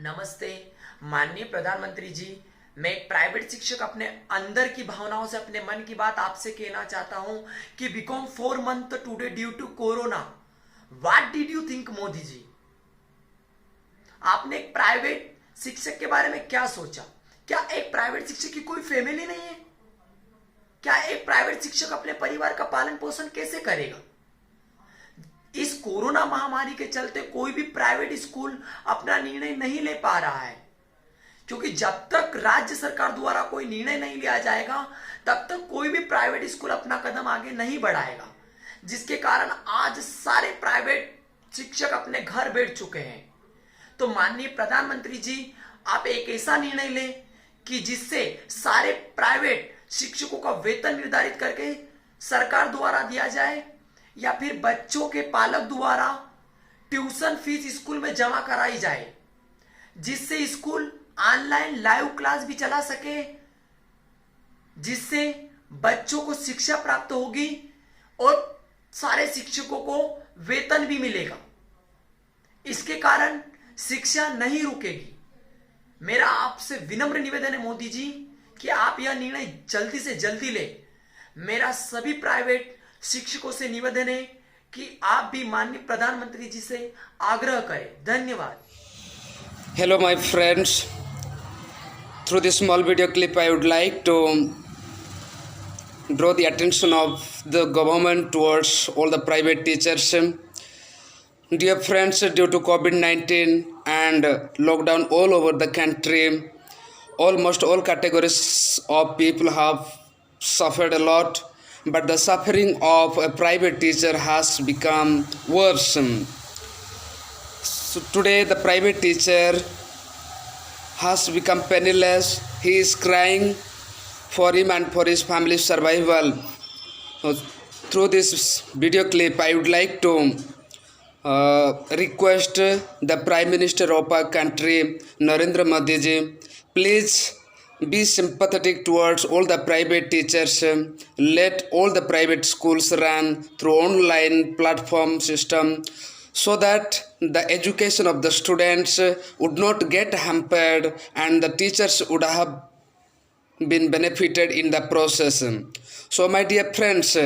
नमस्ते माननीय प्रधानमंत्री जी। मैं एक प्राइवेट शिक्षक अपने अंदर की भावनाओं से अपने मन की बात आपसे कहना चाहता हूं कि become 4 month today due to corona. What did you think Modi ji? आपने एक प्राइवेट शिक्षक के बारे में क्या सोचा? क्या एक प्राइवेट शिक्षक की कोई फैमिली नहीं है? क्या एक प्राइवेट शिक्षक अपने परिवार का पालन पोषण कैसे करेगा? इस कोरोना महामारी के चलते कोई भी प्राइवेट स्कूल अपना निर्णय नहीं ले पा रहा है, क्योंकि जब तक राज्य सरकार द्वारा कोई निर्णय नहीं लिया जाएगा तब तक कोई भी प्राइवेट स्कूल अपना कदम आगे नहीं बढ़ाएगा, जिसके कारण आज सारे प्राइवेट शिक्षक अपने घर बैठ चुके हैं। तो माननीय प्रधानमंत्री जी, आप एक ऐसा निर्णय लें कि जिससे सारे प्राइवेट शिक्षकों का वेतन निर्धारित करके सरकार द्वारा दिया जाए, या फिर बच्चों के पालक द्वारा ट्यूशन फीस स्कूल में जमा कराई जाए, जिससे स्कूल ऑनलाइन लाइव क्लास भी चला सके, जिससे बच्चों को शिक्षा प्राप्त होगी और सारे शिक्षकों को वेतन भी मिलेगा। इसके कारण शिक्षा नहीं रुकेगी। मेरा आपसे विनम्र निवेदन है मोदी जी कि आप यह निर्णय जल्दी से जल्दी लें। मेरा सभी प्राइवेट शिक्षकों से निवेदन है कि आप भी माननीय प्रधानमंत्री जी से आग्रह करें। धन्यवाद। Hello my friends, through this small video clip I would like to draw the attention of the government towards all the private teachers. Dear friends, due to COVID-19 and lockdown all over the country, almost all categories of people have suffered a lot, but the suffering of a private teacher has become worse. So today the private teacher has become penniless. He is crying for him and for his family's survival. Through this video clip, I would like to request the Prime Minister of our country, Narendra Modi ji, please be sympathetic towards all the private teachers. Let all the private schools run through online platform system, so that the education of the students would not get hampered and the teachers would have been benefited in the process. So my dear friends,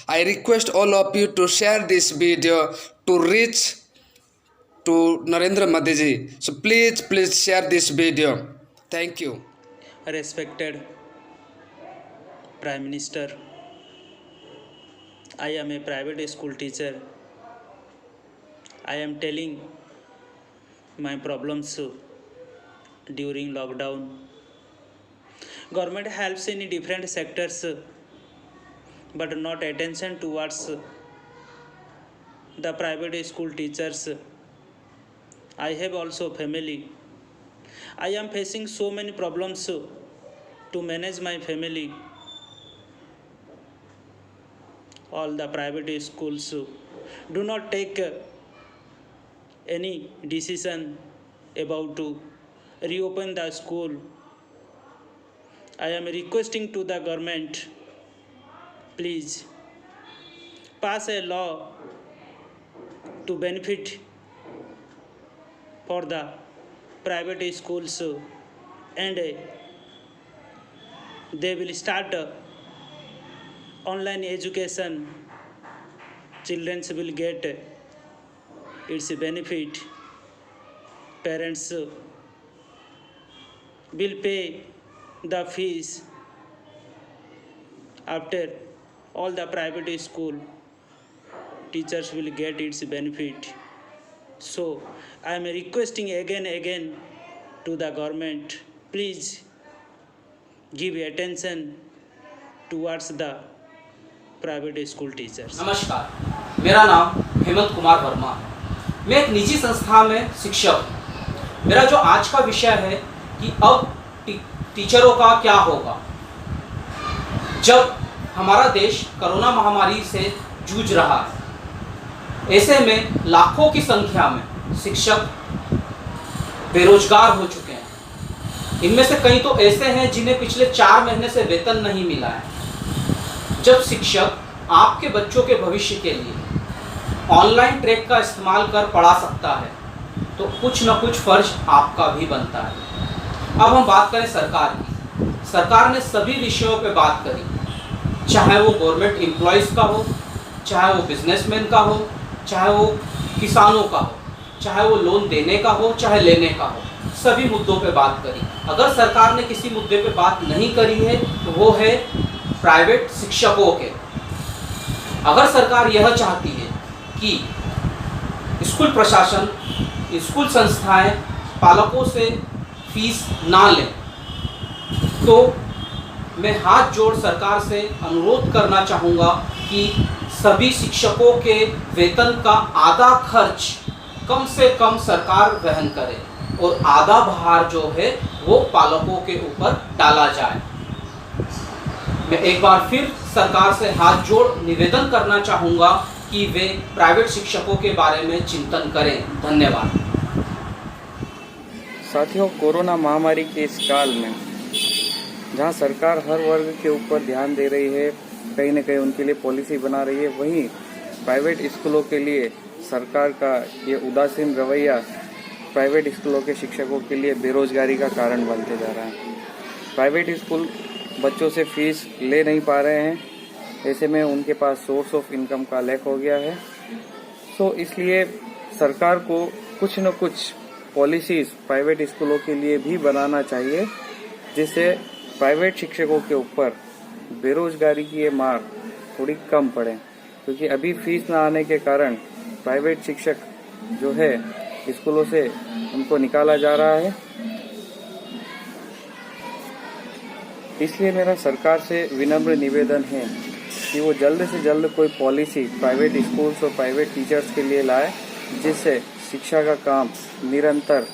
I request all of you to share this video to reach to Narendra Modi ji. So please share this video. Thank you. Respected Prime Minister, I am a private school teacher. I am telling my problems during lockdown. Government helps in different sectors, but not attention towards the private school teachers. I have also family. I am facing so many problems to manage my family. All the private schools do not take any decision about to reopen the school. I am requesting to the government, please pass a law to benefit for the private schools, and they will start online education. Children will get its benefit. Parents will pay the fees after all the private school. Teachers will get its benefit. So I am requesting again to the government, please give attention towards the private school teachers. नमस्कार, मेरा नाम हेमंत कुमार वर्मा है। मैं एक निजी संस्था में शिक्षक हूँ। मेरा जो आज का विषय है कि अब टीचरों का क्या होगा, जब हमारा देश कोरोना महामारी से जूझ रहा है। ऐसे में लाखों की संख्या में शिक्षक बेरोजगार हो चुके हैं। इनमें से कई तो ऐसे हैं जिन्हें पिछले 4 महीने से वेतन नहीं मिला है। जब शिक्षक आपके बच्चों के भविष्य के लिए ऑनलाइन ट्रैक का इस्तेमाल कर पढ़ा सकता है, तो कुछ न कुछ फर्ज आपका भी बनता है। अब हम बात करें सरकार की। सरकार ने सभी विषयों पे बात करी, चाहे वो गवर्नमेंट एम्प्लॉयज़ का हो, चाहे वो बिजनेसमैन का हो, चाहे वो किसानों का हो, चाहे वो लोन देने का हो, चाहे लेने का हो, सभी मुद्दों पे बात करी। अगर सरकार ने किसी मुद्दे पे बात नहीं करी है तो वो है प्राइवेट शिक्षकों के। अगर सरकार यह चाहती है कि स्कूल प्रशासन, स्कूल संस्थाएं पालकों से फीस ना लें, तो मैं हाथ जोड़ सरकार से अनुरोध करना चाहूँगा कि सभी शिक्षकों के वेतन का आधा खर्च कम से कम सरकार वहन करे और आधा भार जो है वो पालकों के ऊपर डाला जाए। मैं एक बार फिर सरकार से हाथ जोड़ निवेदन करना चाहूँगा कि वे प्राइवेट शिक्षकों के बारे में चिंतन करें। धन्यवाद। साथियों, कोरोना महामारी के इस काल में जहां सरकार हर वर्ग के ऊपर ध्यान दे रही है, कहीं न कहीं उनके लिए पॉलिसी बना रही है, वहीं प्राइवेट स्कूलों के लिए सरकार का ये उदासीन रवैया प्राइवेट स्कूलों के शिक्षकों के लिए बेरोजगारी का कारण बनते जा रहा है। प्राइवेट स्कूल बच्चों से फीस ले नहीं पा रहे हैं, ऐसे में उनके पास सोर्स ऑफ इनकम का लैक हो गया है। तो इसलिए सरकार को कुछ न कुछ पॉलिसीज प्राइवेट स्कूलों के लिए भी बनाना चाहिए, जिससे प्राइवेट शिक्षकों के ऊपर बेरोजगारी की ये मार थोड़ी कम पड़े। क्योंकि अभी फीस ना आने के कारण प्राइवेट शिक्षक जो है स्कूलों से उनको निकाला जा रहा है। इसलिए मेरा सरकार से विनम्र निवेदन है कि वो जल्द से जल्द कोई पॉलिसी प्राइवेट स्कूल्स और प्राइवेट टीचर्स के लिए लाए, जिससे शिक्षा का काम निरंतर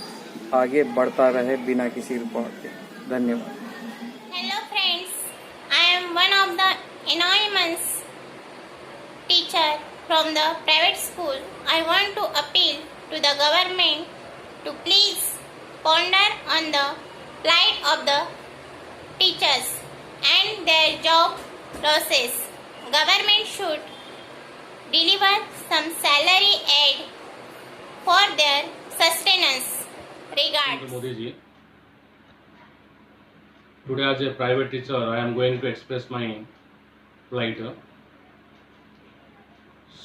आगे बढ़ता रहे बिना किसी रुकावट के। धन्यवाद। Hello friends, I am one of the anonymous teacher from the private school. I want to appeal to the government to please ponder on the plight of the teachers and their job losses. Government should deliver some salary aid for their sustenance. Regards. Modi ji, today as a private teacher, I am going to express my plight.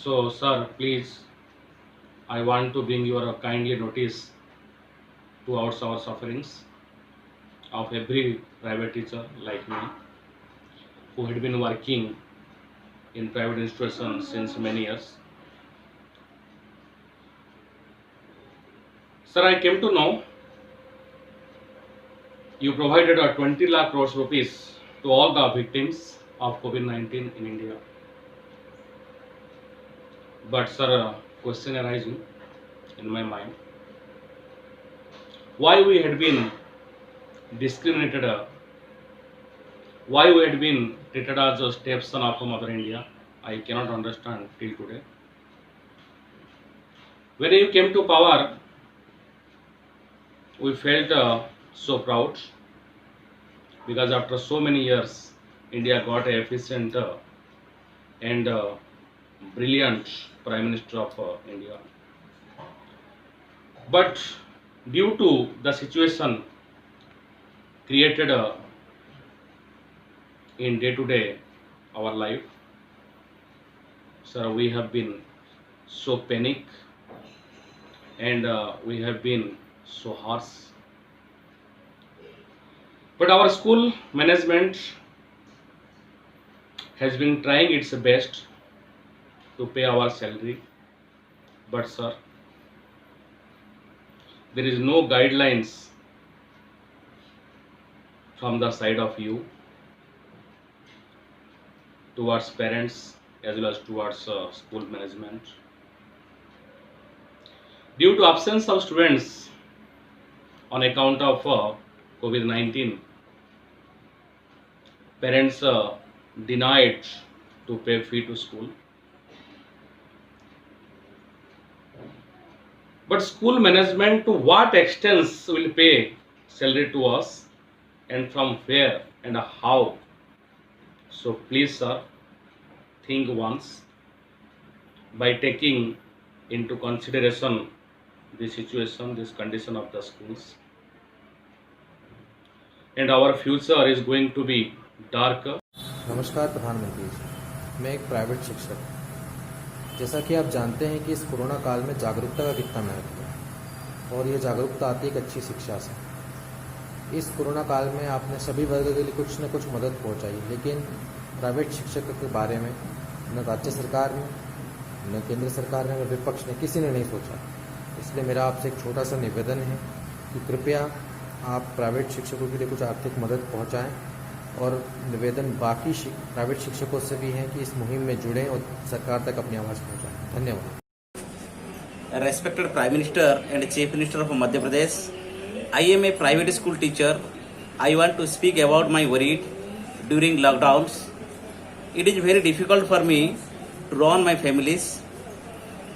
So, sir, please, I want to bring your kindly notice towards our sufferings of every private teacher like me, who had been working in private institutions since many years. Sir, I came to know you provided a 20 lakh crores rupees to all the victims of COVID-19 in India. But sir, a question arising in my mind. Why we had been discriminated, why we had been treated as a stepson of Mother India, I cannot understand till today. When you came to power, we felt so proud, because after so many years India got an efficient and brilliant Prime Minister of India. But due to the situation created in day-to-day our life, sir, we have been so panic and we have been so harsh. But our school management has been trying its best to pay our salary. But sir, there is no guidelines from the side of you towards parents as well as towards school management. Due to absence of students on account of COVID-19, parents denied to pay fee to school. But school management, to what extent will pay salary to us, and from where and how? So please sir, think once by taking into consideration the situation, this condition of the schools. And our future is going to be darker. नमस्कार प्रधानमंत्री जी, मैं एक private शिक्षक हूँ। जैसा कि आप जानते हैं कि इस कोरोना काल में जागरूकता का कितना महत्व है और ये जागरूकता आती है एक अच्छी शिक्षा से। इस कोरोना काल में आपने सभी वर्ग के लिए कुछ न कुछ मदद पहुँचाई, लेकिन प्राइवेट शिक्षक के बारे में न राज्य सरकार ने, न केंद्र सरकार ने, न विपक्ष ने, किसी ने नहीं सोचा। इसलिए मेरा आपसे एक छोटा सा निवेदन है कि कृपया आप प्राइवेट शिक्षकों के लिए कुछ आर्थिक मदद पहुंचाएं और निवेदन बाकी प्राइवेट शिक्षकों से भी है कि इस मुहिम में जुड़ें और सरकार तक अपनी आवाज़ पहुंचाएं। धन्यवाद। Respected Prime Minister and Chief Minister of Madhya Pradesh, I am a private school teacher. I want to speak about my worry during lockdowns. It is very difficult for me to run my families.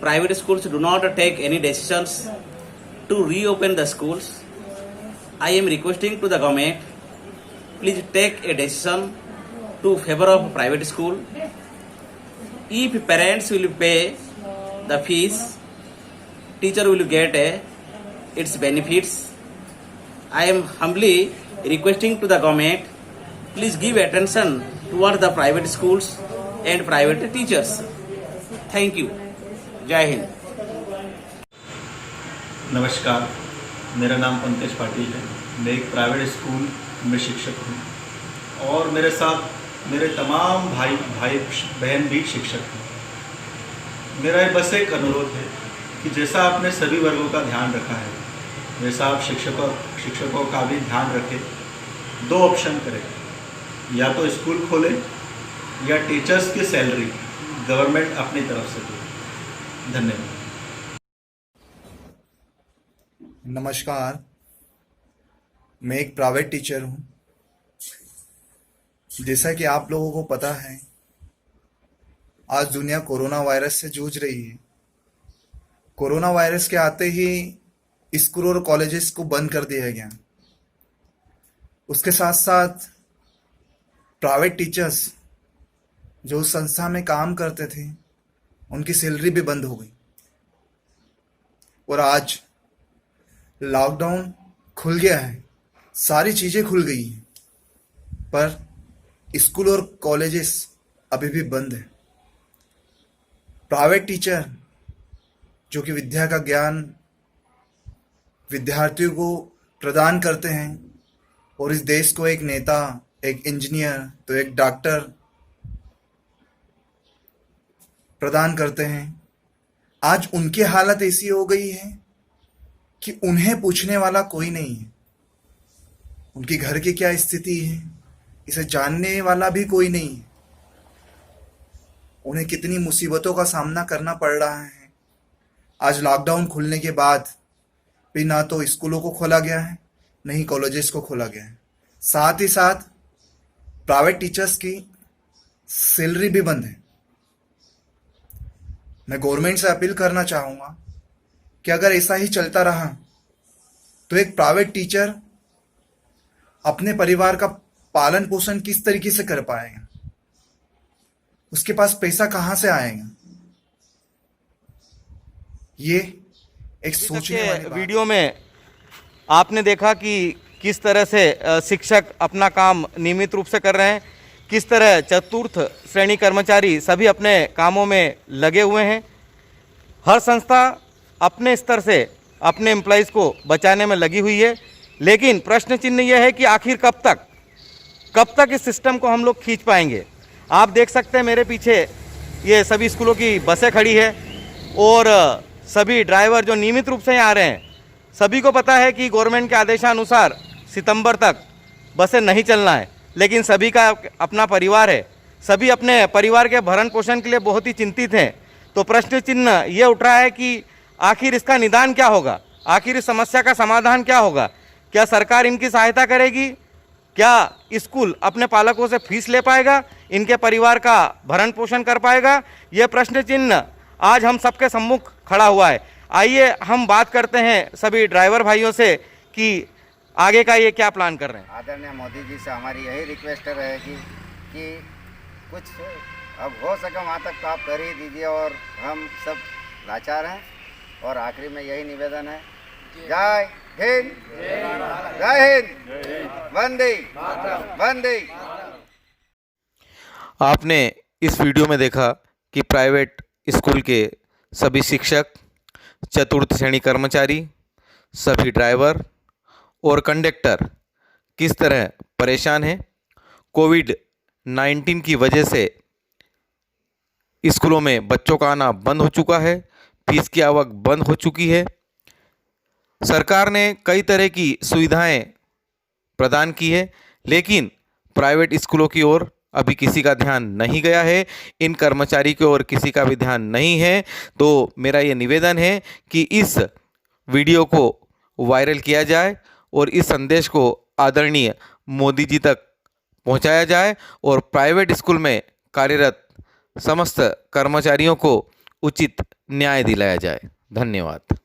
Private schools do not take any decisions to reopen the schools. I am requesting to the government, please take a decision to favor of private school. If parents will pay the fees, teacher will get its benefits. I am humbly requesting to the government, please give attention towards the private schools and private teachers. Thank you. जय हिंद। नमस्कार, मेरा नाम पंकज पाटिल है। मैं एक private school में शिक्षक हूँ और मेरे साथ मेरे तमाम भाई बहन भी शिक्षक हैं। मेरा बस एक अनुरोध है कि जैसा आपने सभी वर्गों का ध्यान रखा है, वैसा आप शिक्षकों का भी ध्यान रखें। दो ऑप्शन करें, या तो स्कूल खोलें या टीचर्स की सैलरी गवर्नमेंट अपनी तरफ से दे। धन्यवाद। नमस्कार, मैं एक प्राइवेट टीचर हूँ। जैसा कि आप लोगों को पता है, आज दुनिया कोरोना वायरस से जूझ रही है। कोरोना वायरस के आते ही स्कूल और कॉलेजेस को बंद कर दिया गया। उसके साथ साथ प्राइवेट टीचर्स जो उस संस्था में काम करते थे, उनकी सैलरी भी बंद हो गई। और आज लॉकडाउन खुल गया है, सारी चीज़ें खुल गई हैं, पर स्कूल और कॉलेजेस अभी भी बंद है। प्राइवेट टीचर जो कि विद्या का ज्ञान विद्यार्थियों को प्रदान करते हैं और इस देश को एक नेता, एक इंजीनियर तो एक डॉक्टर प्रदान करते हैं, आज उनकी हालत ऐसी हो गई है कि उन्हें पूछने वाला कोई नहीं है। उनकी घर की क्या स्थिति है, इसे जानने वाला भी कोई नहीं है। उन्हें कितनी मुसीबतों का सामना करना पड़ रहा है। आज लॉकडाउन खुलने के बाद भी ना तो स्कूलों को खोला गया है, न ही कॉलेजेस को खोला गया है। साथ ही साथ प्राइवेट टीचर्स की सैलरी भी बंद है। मैं गवर्नमेंट से अपील करना चाहूँगा कि अगर ऐसा ही चलता रहा तो एक प्राइवेट टीचर अपने परिवार का पालन पोषण किस तरीके से कर पाएगा, उसके पास पैसा कहाँ से आएगा। ये एक सोचने वाली बात है। वीडियो में आपने देखा कि किस तरह से शिक्षक अपना काम नियमित रूप से कर रहे हैं, किस तरह चतुर्थ श्रेणी कर्मचारी सभी अपने कामों में लगे हुए हैं। हर संस्था अपने स्तर से अपने एम्प्लॉइज़ को बचाने में लगी हुई है, लेकिन प्रश्न चिन्ह यह है कि आखिर कब तक इस सिस्टम को हम लोग खींच पाएंगे। आप देख सकते हैं मेरे पीछे ये सभी स्कूलों की बसें खड़ी है और सभी ड्राइवर जो नियमित रूप से यहाँ आ रहे हैं, सभी को पता है कि गवर्नमेंट के आदेशानुसार सितंबर तक बसें नहीं चलना है, लेकिन सभी का अपना परिवार है, सभी अपने परिवार के भरण पोषण के लिए बहुत ही चिंतित हैं। तो प्रश्न चिन्ह ये उठ रहा है कि आखिर इसका निदान क्या होगा, आखिर इस समस्या का समाधान क्या होगा। क्या सरकार इनकी सहायता करेगी? क्या स्कूल अपने पालकों से फीस ले पाएगा, इनके परिवार का भरण पोषण कर पाएगा? ये प्रश्न चिन्ह आज हम सबके सम्मुख खड़ा हुआ है। आइए हम बात करते हैं सभी ड्राइवर भाइयों से कि आगे का ये क्या प्लान कर रहे हैं। आदरणीय मोदी जी से हमारी यही रिक्वेस्ट रहेगी कि कुछ अब हो सके वहाँ तक तो आप कर ही दीजिए, और हम सब लाचार हैं और आखिरी में यही निवेदन है, जय हिंद, जय हिंद, वंदे वंदे। आपने इस वीडियो में देखा कि प्राइवेट स्कूल के सभी शिक्षक, चतुर्थ श्रेणी कर्मचारी, सभी ड्राइवर और कंडक्टर किस तरह परेशान हैं। कोविड-19 की वजह से स्कूलों में बच्चों का आना बंद हो चुका है, फीस की आवक बंद हो चुकी है। सरकार ने कई तरह की सुविधाएं प्रदान की है, लेकिन प्राइवेट स्कूलों की ओर अभी किसी का ध्यान नहीं गया है, इन कर्मचारी की ओर किसी का भी ध्यान नहीं है। तो मेरा ये निवेदन है कि इस वीडियो को वायरल किया जाए और इस संदेश को आदरणीय मोदी जी तक पहुंचाया जाए और प्राइवेट स्कूल में कार्यरत समस्त कर्मचारियों को उचित न्याय दिलाया जाए। धन्यवाद।